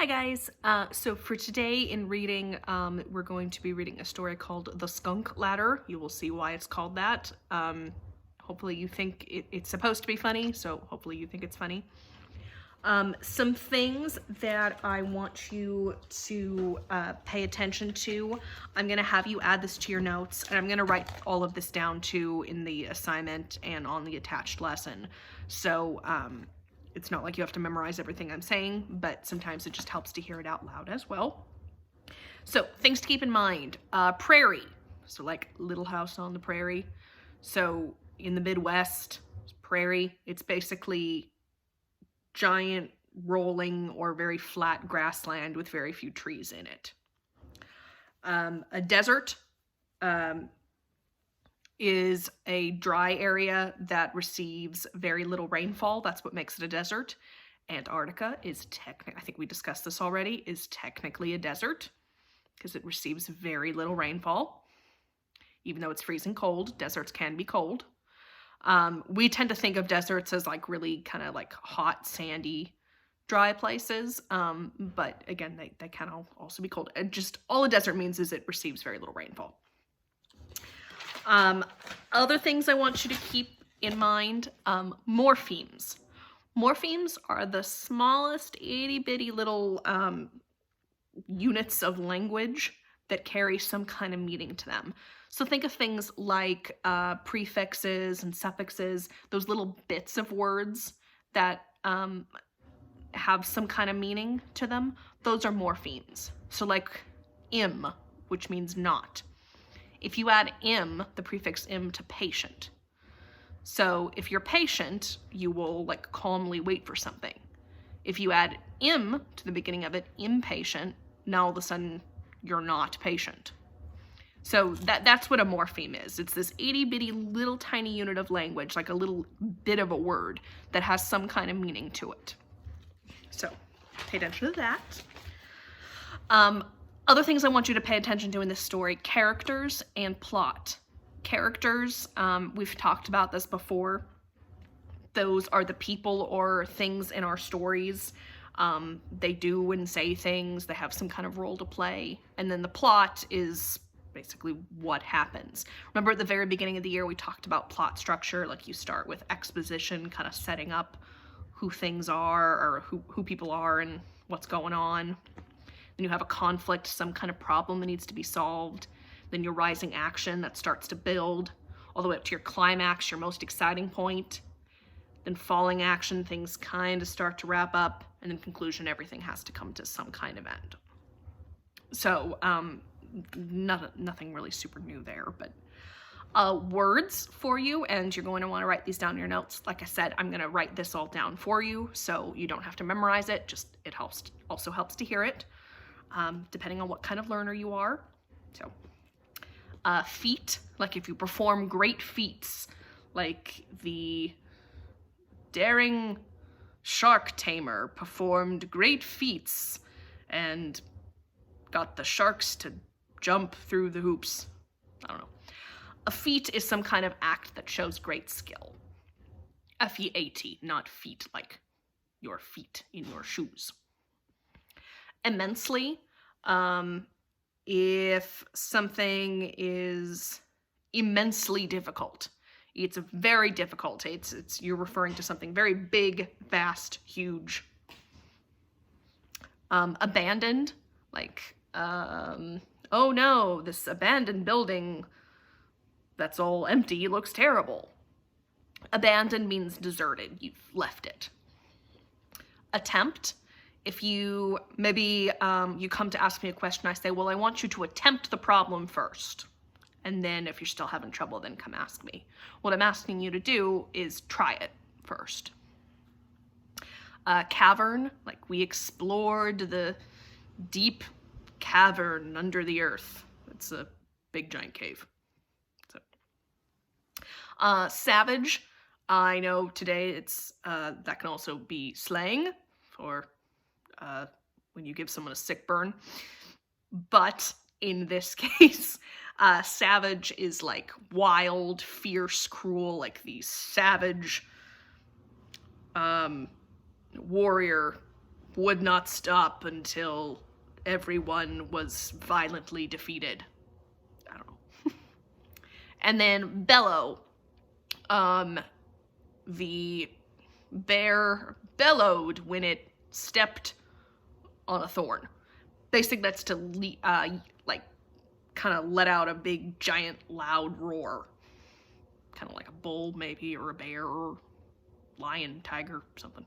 Hi guys. So for today in reading, we're going to be reading a story called The Skunk Ladder. You will see why it's called that. Hopefully you think it's supposed to be funny, so hopefully you think it's funny. Some things that I want you to pay attention to. I'm going to have you add this to your notes, and I'm going to write all of this down too in the assignment and on the attached lesson. So it's not like you have to memorize everything I'm saying, but sometimes it just helps to hear it out loud as well. So things to keep in mind. Prairie. So like Little House on the Prairie. So in the Midwest, prairie, it's basically giant rolling or very flat grassland with very few trees in it. A desert is a dry area that receives very little rainfall. That's what makes it a desert. Antarctica is I think we discussed this already, is technically a desert because it receives very little rainfall. Even though it's freezing cold, deserts can be cold. We tend to think of deserts as like really kind of like hot, sandy, dry places. But again, they can also be cold. And just all a desert means is it receives very little rainfall. Other things I want you to keep in mind, morphemes. Morphemes are the smallest itty bitty little units of language that carry some kind of meaning to them. So think of things like prefixes and suffixes, those little bits of words that have some kind of meaning to them. Those are morphemes. So like im, which means not. If you add im, the prefix im, to patient. So if you're patient, you will like calmly wait for something. If you add im to the beginning of it, impatient, now all of a sudden you're not patient. So that's what a morpheme is. It's this itty bitty little tiny unit of language, like a little bit of a word that has some kind of meaning to it. So pay attention to that. Other things I want you to pay attention to in this story: characters and plot. Characters, we've talked about this before. Those are the people or things in our stories. They do and say things, they have some kind of role to play. And then the plot is basically what happens. Remember at the very beginning of the year we talked about plot structure, like you start with exposition, kind of setting up who things are or who people are and what's going on. Then you have a conflict, some kind of problem that needs to be solved. Then your rising action that starts to build all the way up to your climax, your most exciting point. Then falling action, things kind of start to wrap up, and in conclusion, everything has to come to some kind of end. So, nothing really super new there, but words for you, and you're going to want to write these down in your notes. Like I said, I'm going to write this all down for you, so you don't have to memorize it, just it also helps to hear it, depending on what kind of learner you are. So, feat, like if you perform great feats, like the daring shark tamer performed great feats and got the sharks to jump through the hoops. I don't know. A feat is some kind of act that shows great skill. F-E-A-T, not feet like your feet in your shoes. Immensely, if something is immensely difficult. It's very difficult. It's you're referring to something very big, vast, huge. Abandoned, like, oh no, this abandoned building that's all empty looks terrible. Abandoned means deserted, you've left it. Attempt, if you, maybe you come to ask me a question, I say, well, I want you to attempt the problem first. And then if you're still having trouble, then come ask me. What I'm asking you to do is try it first. Cavern, like we explored the deep cavern under the earth. It's a big giant cave. So, savage, I know today it's that can also be slang for when you give someone a sick burn. But in this case, savage is like wild, fierce, cruel, like the savage warrior would not stop until everyone was violently defeated. I don't know. And then bellow. The bear bellowed when it stepped on a thorn. Basically, that's to kind of let out a big, giant, loud roar. Kind of like a bull, maybe, or a bear, or lion, tiger, something.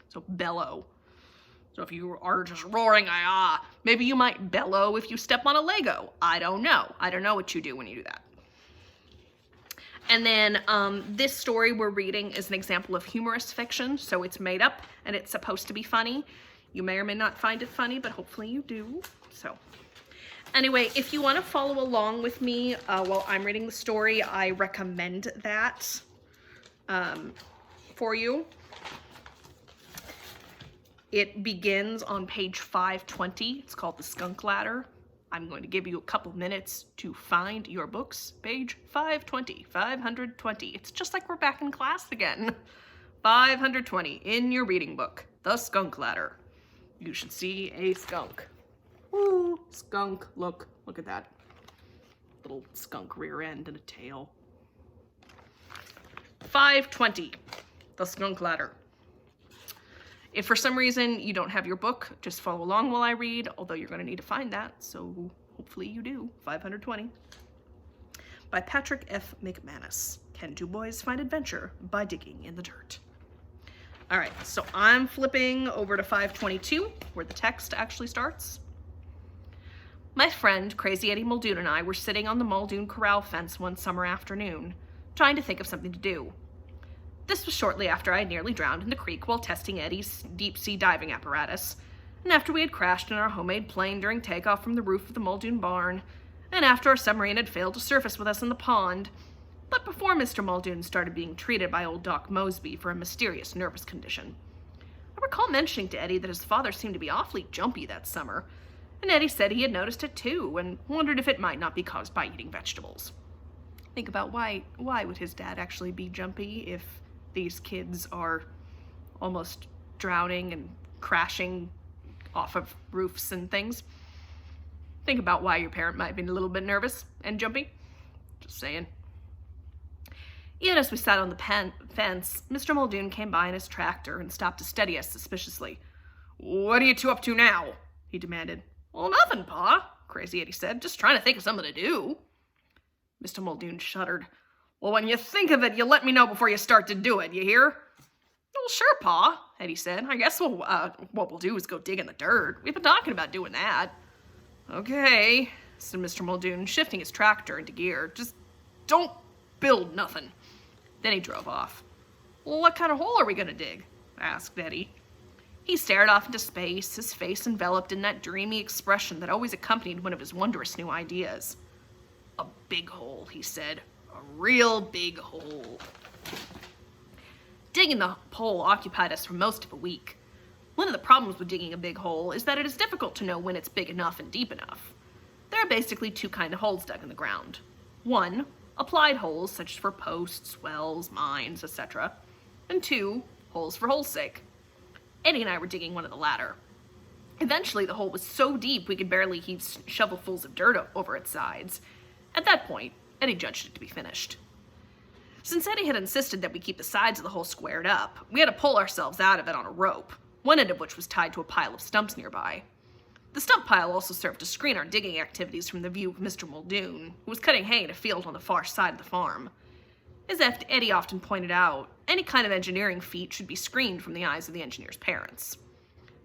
So bellow. So if you are just roaring, maybe you might bellow if you step on a Lego. I don't know. I don't know what you do when you do that. And then this story we're reading is an example of humorous fiction, so it's made up and it's supposed to be funny. You may or may not find it funny, but hopefully you do. So anyway, if you want to follow along with me while I'm reading the story, I recommend that for you. It begins on page 520. It's called The Skunk Ladder. I'm going to give you a couple minutes to find your books. Page 520, 520. It's just like we're back in class again. 520 in your reading book. The Skunk Ladder. You should see a skunk. Ooh, skunk. Look at that. Little skunk rear end and a tail. 520. The Skunk Ladder. If for some reason you don't have your book, just follow along while I read, although you're going to need to find that, so hopefully you do. 520. By Patrick F. McManus. Can two boys find adventure by digging in the dirt? All right, so I'm flipping over to 522, where the text actually starts. My friend, Crazy Eddie Muldoon, and I were sitting on the Muldoon Corral fence one summer afternoon, trying to think of something to do. This was shortly after I had nearly drowned in the creek while testing Eddie's deep-sea diving apparatus, and after we had crashed in our homemade plane during takeoff from the roof of the Muldoon barn, and after our submarine had failed to surface with us in the pond, but before Mr. Muldoon started being treated by old Doc Mosby for a mysterious nervous condition. I recall mentioning to Eddie that his father seemed to be awfully jumpy that summer, and Eddie said he had noticed it too, and wondered if it might not be caused by eating vegetables. Think about why would his dad actually be jumpy if these kids are almost drowning and crashing off of roofs and things? Think about why your parent might be a little bit nervous and jumpy. Just saying. Even as we sat on the fence, Mr. Muldoon came by in his tractor and stopped to study us suspiciously. "What are you two up to now?" he demanded. "Well, nothing, Pa," Crazy Eddie said. "Just trying to think of something to do." Mr. Muldoon shuddered. "Well, when you think of it, you let me know before you start to do it, you hear?" "Well, sure, Pa," Eddie said. "I guess what we'll do is go dig in the dirt. We've been talking about doing that." "Okay," said Mr. Muldoon, shifting his tractor into gear. "Just don't build nothing." Then he drove off. "Well, what kind of hole are we going to dig?" asked Eddie. He stared off into space, his face enveloped in that dreamy expression that always accompanied one of his wondrous new ideas. "A big hole," he said. "A real big hole." Digging the hole occupied us for most of a week. One of the problems with digging a big hole is that it is difficult to know when it's big enough and deep enough. There are basically two kinds of holes dug in the ground. One, applied holes, such as for posts, wells, mines, etc. And two, holes for hole's sake. Eddie and I were digging one of the latter. Eventually, the hole was so deep we could barely heave shovelfuls of dirt over its sides. At that point, Eddie judged it to be finished. Since Eddie had insisted that we keep the sides of the hole squared up, we had to pull ourselves out of it on a rope, one end of which was tied to a pile of stumps nearby. The stump pile also served to screen our digging activities from the view of Mr. Muldoon, who was cutting hay in a field on the far side of the farm. As Eddie often pointed out, any kind of engineering feat should be screened from the eyes of the engineer's parents.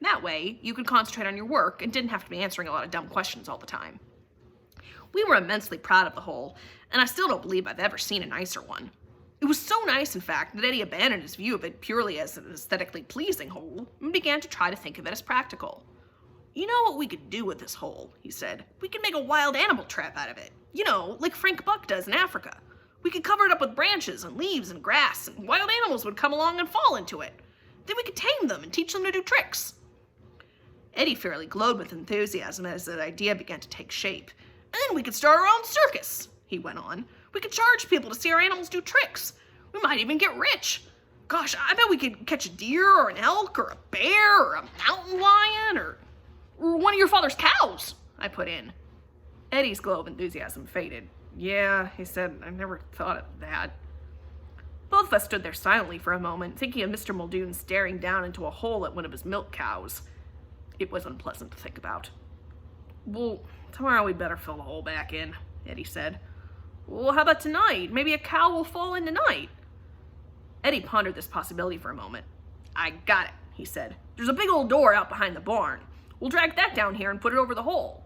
That way, you could concentrate on your work and didn't have to be answering a lot of dumb questions all the time. We were immensely proud of the hole, and I still don't believe I've ever seen a nicer one. It was so nice, in fact, that Eddie abandoned his view of it purely as an aesthetically pleasing hole and began to try to think of it as practical. "You know what we could do with this hole," he said. "We could make a wild animal trap out of it. You know, like Frank Buck does in Africa. We could cover it up with branches and leaves and grass, and wild animals would come along and fall into it. Then we could tame them and teach them to do tricks." Eddie fairly glowed with enthusiasm as the idea began to take shape. "And then we could start our own circus," he went on. "We could charge people to see our animals do tricks. We might even get rich. Gosh, I bet we could catch a deer or an elk or a bear or a mountain lion or one of your father's cows, I put in. Eddie's glow of enthusiasm faded. Yeah, he said, I never thought of that. Both of us stood there silently for a moment, thinking of Mr. Muldoon staring down into a hole at one of his milk cows. It was unpleasant to think about. Well, tomorrow we'd better fill the hole back in, Eddie said. Well, how about tonight? Maybe a cow will fall in tonight. Eddie pondered this possibility for a moment. I got it, he said. There's a big old door out behind the barn. We'll drag that down here and put it over the hole.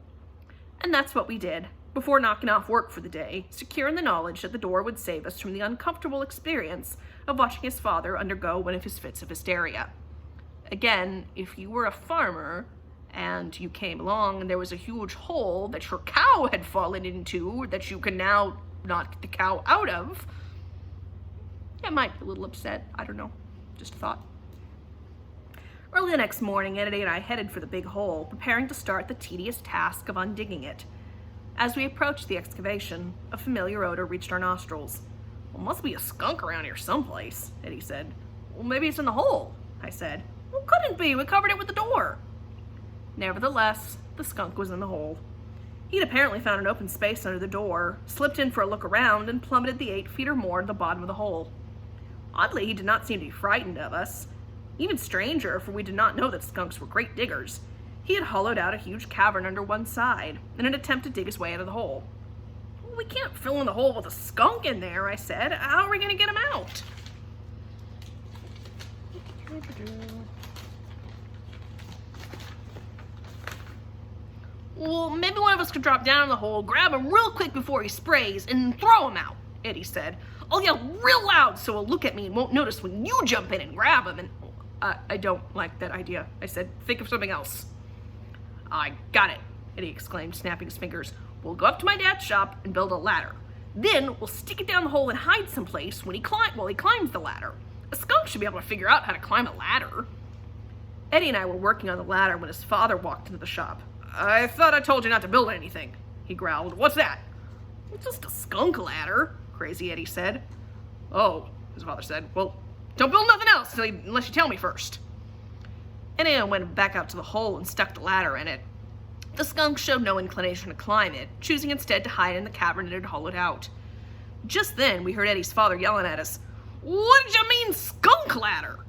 And that's what we did, before knocking off work for the day, secure in the knowledge that the door would save us from the uncomfortable experience of watching his father undergo one of his fits of hysteria. Again, if you were a farmer and you came along and there was a huge hole that your cow had fallen into that you can now not get the cow out of, it might be a little upset. I don't know. Just a thought. Early the next morning, Eddie and I headed for the big hole, preparing to start the tedious task of undigging it. As we approached the excavation, a familiar odor reached our nostrils. Well, must be a skunk around here someplace, Eddie said. Well, maybe it's in the hole, I said. Well, couldn't be. We covered it with the door. Nevertheless, the skunk was in the hole. He'd apparently found an open space under the door, slipped in for a look around, and plummeted the 8 feet or more to the bottom of the hole. Oddly, he did not seem to be frightened of us. Even stranger, for we did not know that skunks were great diggers. He had hollowed out a huge cavern under one side in an attempt to dig his way out of the hole. Well, we can't fill in the hole with a skunk in there, I said. How are we going to get him out? Well, maybe one of us could drop down in the hole, grab him real quick before he sprays, and throw him out, Eddie said. I'll yell real loud so he'll look at me and won't notice when you jump in and grab him. And I don't like that idea, I said. Think of something else. I got it, Eddie exclaimed, snapping his fingers. We'll go up to my dad's shop and build a ladder. Then we'll stick it down the hole and hide someplace while he climbs the ladder. A skunk should be able to figure out how to climb a ladder. Eddie and I were working on the ladder when his father walked into the shop. I thought I told you not to build anything, he growled. What's that? It's just a skunk ladder, Crazy Eddie said. Oh, his father said. Well, don't build nothing else unless you tell me first. Eddie went back out to the hole and stuck the ladder in it. The skunk showed no inclination to climb it, choosing instead to hide in the cavern it had hollowed out. Just then, we heard Eddie's father yelling at us, What did you mean, skunk ladder?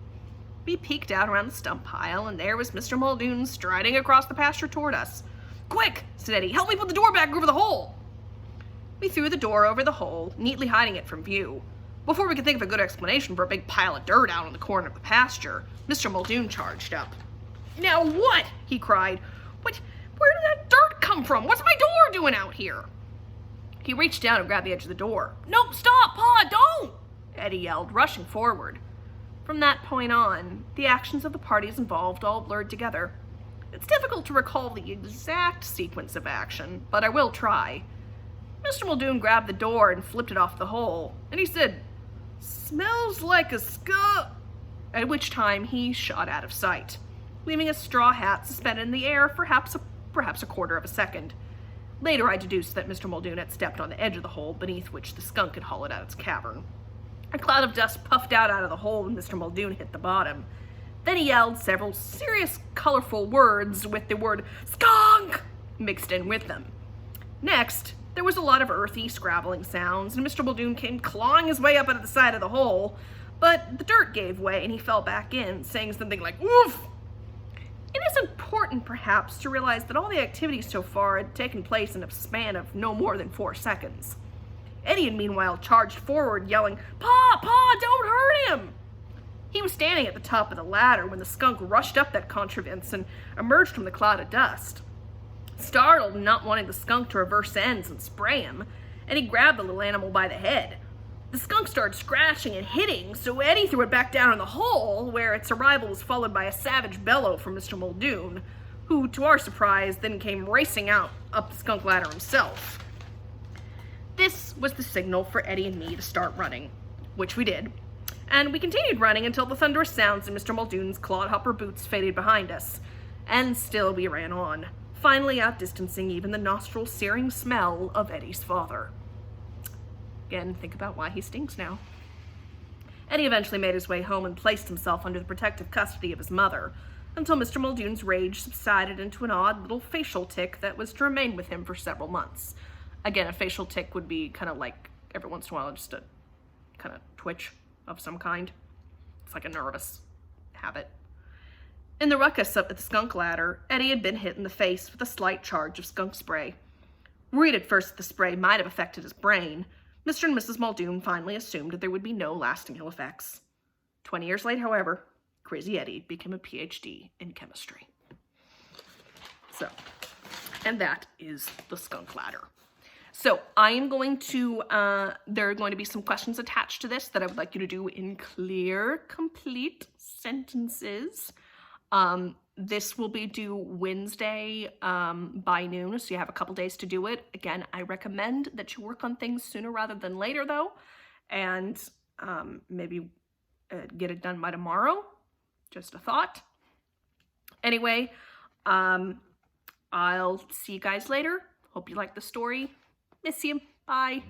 We peeked out around the stump pile, and there was Mr. Muldoon striding across the pasture toward us. Quick, said Eddie, help me put the door back over the hole. We threw the door over the hole, neatly hiding it from view. Before we could think of a good explanation for a big pile of dirt out in the corner of the pasture, Mr. Muldoon charged up. Now what? He cried. Where did that dirt come from? What's my door doing out here? He reached down and grabbed the edge of the door. No, stop, Pa, don't! Eddie yelled, rushing forward. From that point on, the actions of the parties involved all blurred together. It's difficult to recall the exact sequence of action, but I will try. Mr. Muldoon grabbed the door and flipped it off the hole, and he said, Smells like a skunk, at which time he shot out of sight, leaving a straw hat suspended in the air for perhaps a quarter of a second. Later I deduced that Mr. Muldoon had stepped on the edge of the hole beneath which the skunk had hollowed out its cavern. A cloud of dust puffed out of the hole and Mr. Muldoon hit the bottom. Then he yelled several serious, colorful words with the word skunk mixed in with them. Next, there was a lot of earthy, scrabbling sounds, and Mr. Muldoon came clawing his way up out of the side of the hole, but the dirt gave way and he fell back in, saying something like, Oof! It is important, perhaps, to realize that all the activities so far had taken place in a span of no more than 4 seconds. Eddie had meanwhile charged forward, yelling, Pa, don't hurt him! He was standing at the top of the ladder when the skunk rushed up that contrivance and emerged from the cloud of dust. Startled and not wanting the skunk to reverse ends and spray him, Eddie grabbed the little animal by the head. The skunk started scratching and hitting, so Eddie threw it back down in the hole, where its arrival was followed by a savage bellow from Mr. Muldoon, who, to our surprise, then came racing up the skunk ladder himself. This was the signal for Eddie and me to start running, which we did, and we continued running until the thunderous sounds in Mr. Muldoon's clodhopper boots faded behind us, and still we ran on, finally outdistancing even the nostril-searing smell of Eddie's father. Again, think about why he stinks now. Eddie eventually made his way home and placed himself under the protective custody of his mother, until Mr. Muldoon's rage subsided into an odd little facial tic that was to remain with him for several months. Again, a facial tic would be kind of like, every once in a while, just a kind of twitch of some kind. It's like a nervous habit. In the ruckus up at the skunk ladder, Eddie had been hit in the face with a slight charge of skunk spray. Worried at first that the spray might have affected his brain, Mr. and Mrs. Muldoon finally assumed that there would be no lasting ill effects. 20 years later, however, Crazy Eddie became a PhD in chemistry. So, and that is the skunk ladder. So I am going to, there are going to be some questions attached to this that I would like you to do in clear, complete sentences. This will be due Wednesday by noon, so you have a couple days to do it. Again, I recommend that you work on things sooner rather than later, though, and maybe get it done by tomorrow. Just a thought. Anyway, I'll see you guys later. Hope you like the story. Miss you. Bye.